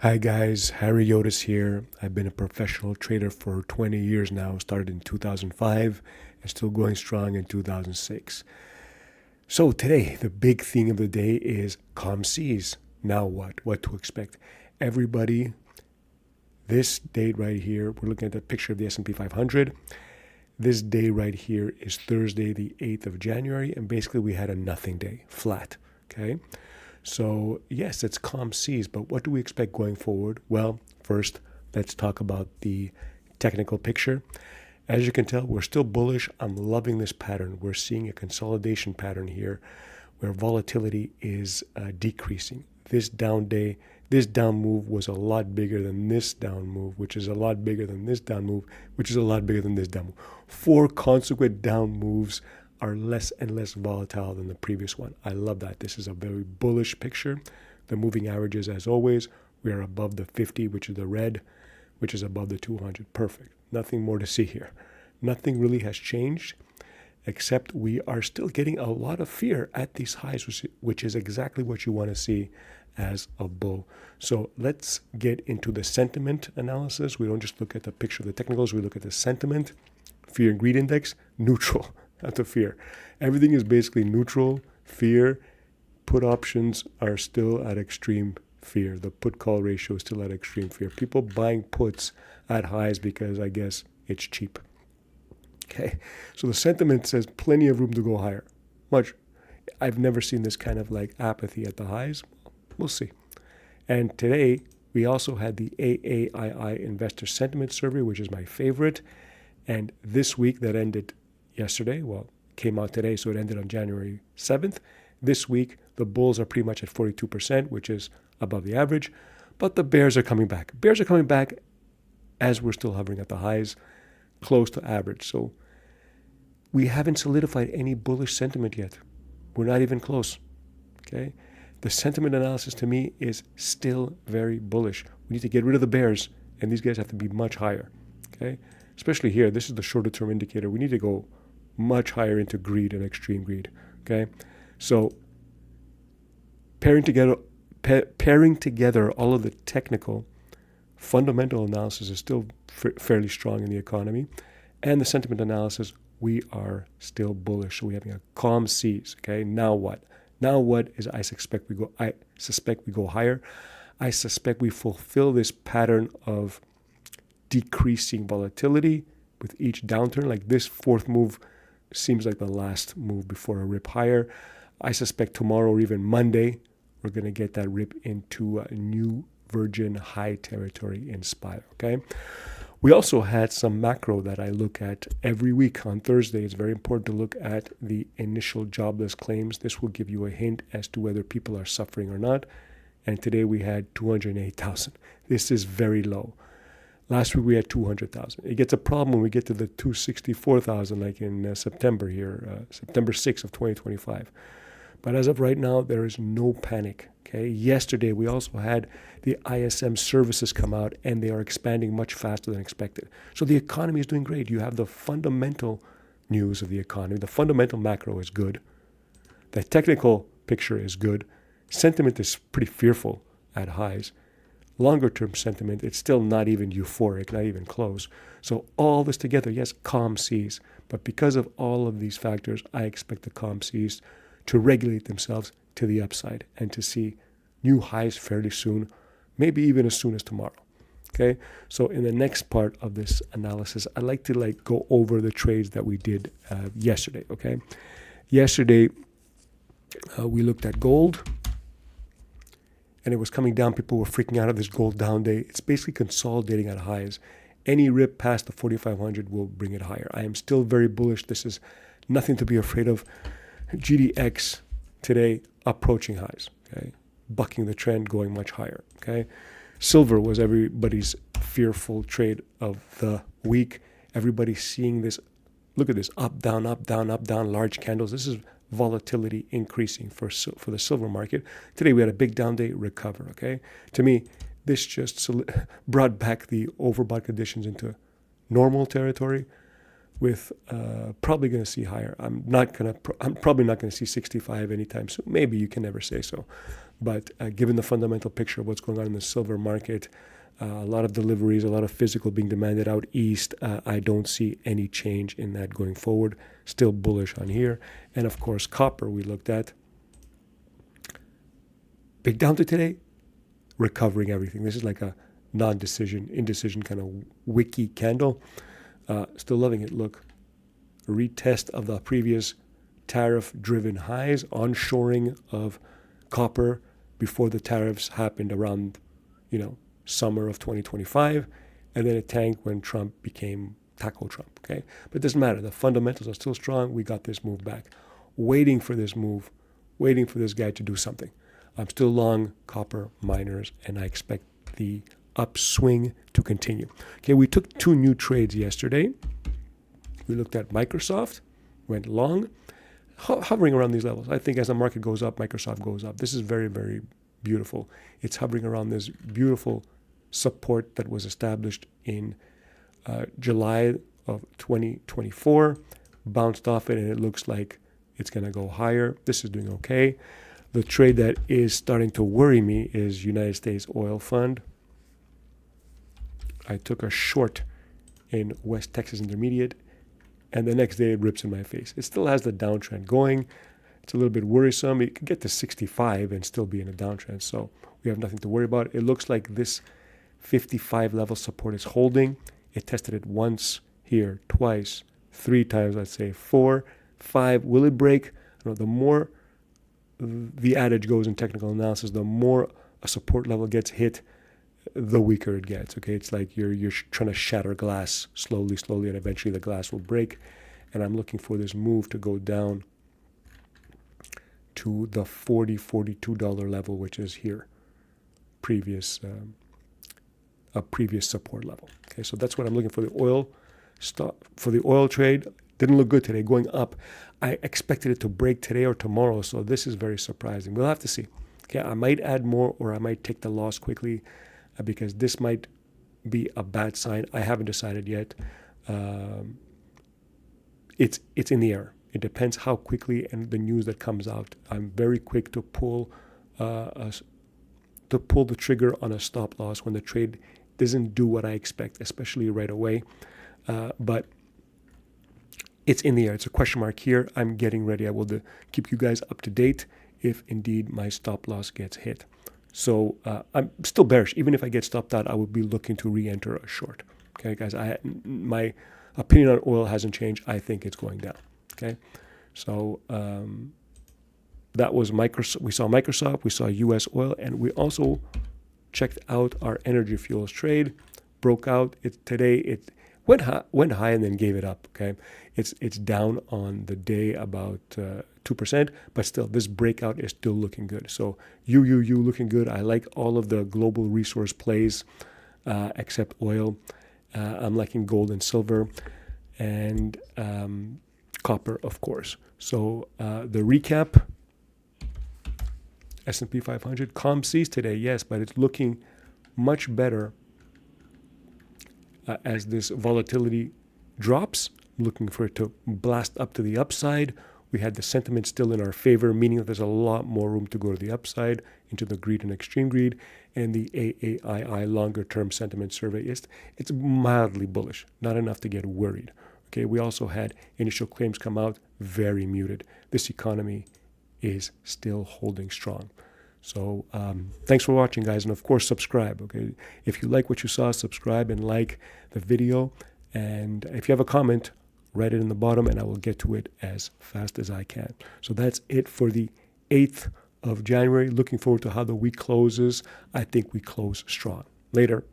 Hi guys, Harry Otis here. I've been a professional trader for 20 years now, started in 2005 and still going strong in 2006. So today, the big theme of the day is calm seas. Now what? What to expect? Everybody, this date right here, we're looking at the picture of the S&P 500. This day right here is Thursday, the 8th of January, and basically we had a nothing day, flat, okay? So yes, it's calm seas, but what do we expect going forward? Well, first, let's talk about the technical picture. As you can tell, we're still bullish. I'm loving this pattern. We're seeing a consolidation pattern here where volatility is decreasing. This down move was a lot bigger than this down move, which is a lot bigger than this down move, which is a lot bigger than this down move. 4 consequent down moves are less and less volatile than the previous one. I love that. This is a very bullish picture. The moving averages, as always, we are above the 50, which is the red, which is above the 200. Perfect. Nothing more to see here. Nothing really has changed, except we are still getting a lot of fear at these highs, which is exactly what you want to see as a bull. So let's get into the sentiment analysis. We don't just look at the picture of the technicals. We look at the sentiment. Fear and greed index, neutral. Not the fear. Everything is basically neutral. Fear. Put options are still at extreme fear. The put-call ratio is still at extreme fear. People buying puts at highs because I guess it's cheap. Okay, so the sentiment says plenty of room to go higher. I've never seen this kind of like apathy at the highs. We'll see. And today we also had the AAII Investor Sentiment Survey, which is my favorite. And this week that ended yesterday, well, came out today, so it ended on January 7th. This week, the bulls are pretty much at 42%, which is above the average, but the bears are coming back. Bears are coming back as we're still hovering at the highs, close to average. So we haven't solidified any bullish sentiment yet. We're not even close, okay? The sentiment analysis to me is still very bullish. We need to get rid of the bears, and these guys have to be much higher, okay? Especially here, this is the shorter term indicator. We need to go much higher into greed and extreme greed, okay? So pairing together all of the technical fundamental analysis is still fairly strong in the economy, and the sentiment analysis, we are still bullish. So we're having a calm seas, okay? Now what? Now what is I suspect we go higher. I suspect we fulfill this pattern of decreasing volatility with each downturn. Like this fourth move seems like the last move before a rip higher. I suspect tomorrow or even Monday, we're going to get that rip into a new virgin high territory in SPY, okay? We also had some macro that I look at every week on Thursday. It's very important to look at the initial jobless claims. This will give you a hint as to whether people are suffering or not. And today we had 208,000. This is very low. Last week we had 200,000. It gets a problem when we get to the 264,000, like in September here, September 6th of 2025. But as of right now, there is no panic. Okay. Yesterday we also had the ISM services come out, and they are expanding much faster than expected. So the economy is doing great. You have the fundamental news of the economy. The fundamental macro is good. The technical picture is good. Sentiment is pretty fearful at highs. Longer term sentiment, it's still not even euphoric, not even close. So all this together, yes, calm seas. But because of all of these factors, I expect the calm seas to regulate themselves to the upside and to see new highs fairly soon, maybe even as soon as tomorrow. Okay, so in the next part of this analysis, I'd like to go over the trades that we did yesterday. Okay, yesterday we looked at gold, and it was coming down. People were freaking out of this gold down day. It's basically consolidating at highs. Any rip past the 4,500 will bring it higher. I am still very bullish. This is nothing to be afraid of. GDX today approaching highs, okay? Bucking the trend, going much higher, okay? Silver was everybody's fearful trade of the week. Everybody's seeing this. Look at this, up, down, large candles. This is volatility increasing for the silver market. Today we had a big down day, recover, okay? To me, this just brought back the overbought conditions into normal territory. with probably going to see higher. I'm probably not going to see 65 anytime soon. Maybe, you can never say so. But given the fundamental picture of what's going on in the silver market, a lot of deliveries, a lot of physical being demanded out east, I don't see any change in that going forward. Still bullish on here. And of course, copper we looked at. Big down to today, recovering everything. This is like a indecision kind of wiki candle. Still loving it. Look, a retest of the previous tariff-driven highs, onshoring of copper before the tariffs happened around, summer of 2025, and then it tanked when Trump became Taco Trump. Okay, but it doesn't matter. The fundamentals are still strong. We got this move back. Waiting for this move, waiting for this guy to do something. I'm still long copper miners, and I expect the upswing to continue. Okay, we took 2 new trades yesterday. We looked at Microsoft, went long, hovering around these levels. I think as the market goes up, Microsoft goes up. This is very, very beautiful. It's hovering around this beautiful support that was established in July of 2024, bounced off it, and it looks like it's going to go higher. This is doing okay. The trade that is starting to worry me is United States Oil Fund. I took a short in West Texas Intermediate, and the next day it rips in my face. It still has the downtrend going. It's a little bit worrisome. It could get to 65 and still be in a downtrend, so we have nothing to worry about. It looks like this 55 level support is holding. It tested it once here, twice, 3 times, let's say 4, 5. Will it break? The more the adage goes in technical analysis, the more a support level gets hit, the weaker it gets. Okay, it's like you're trying to shatter glass slowly, and eventually the glass will break. And I'm looking for this move to go down to the $42 level, which is here, a previous support level. Okay, so that's what I'm looking for. The oil for the oil trade didn't look good today, going up. I expected it to break today or tomorrow, so this is very surprising. We'll have to see. Okay, I might add more, or I might take the loss quickly, because this might be a bad sign. I haven't decided yet. It's in the air. It depends how quickly and the news that comes out. I'm very quick to pull the trigger on a stop loss when the trade doesn't do what I expect, especially right away. But it's in the air. It's a question mark here. I'm getting ready. I will keep you guys up to date if indeed my stop loss gets hit. So I'm still bearish. Even if I get stopped out, I would be looking to re-enter a short. Okay, guys, my opinion on oil hasn't changed. I think it's going down. Okay, so that was Microsoft. We saw Microsoft, we saw U.S. oil, and we also checked out our energy fuels trade. Broke out. Today it went high and then gave it up. Okay, it's down on the day about 2%, but still this breakout is still looking good. So UUUU looking good. I like all of the global resource plays except oil. I'm liking gold and silver, and copper, of course. So the recap: S&P 500 calm seas today, yes, but it's looking much better as this volatility drops. I'm looking for it to blast up to the upside. We had the sentiment still in our favor, meaning that there's a lot more room to go to the upside into the greed and extreme greed. And the AAII longer-term sentiment survey it's mildly bullish, not enough to get worried. Okay, we also had initial claims come out, very muted. This economy is still holding strong. So thanks for watching, guys, and of course subscribe. Okay, if you like what you saw, subscribe and like the video. And if you have a comment, write it in the bottom, and I will get to it as fast as I can. So that's it for the 8th of January. Looking forward to how the week closes. I think we close strong. Later.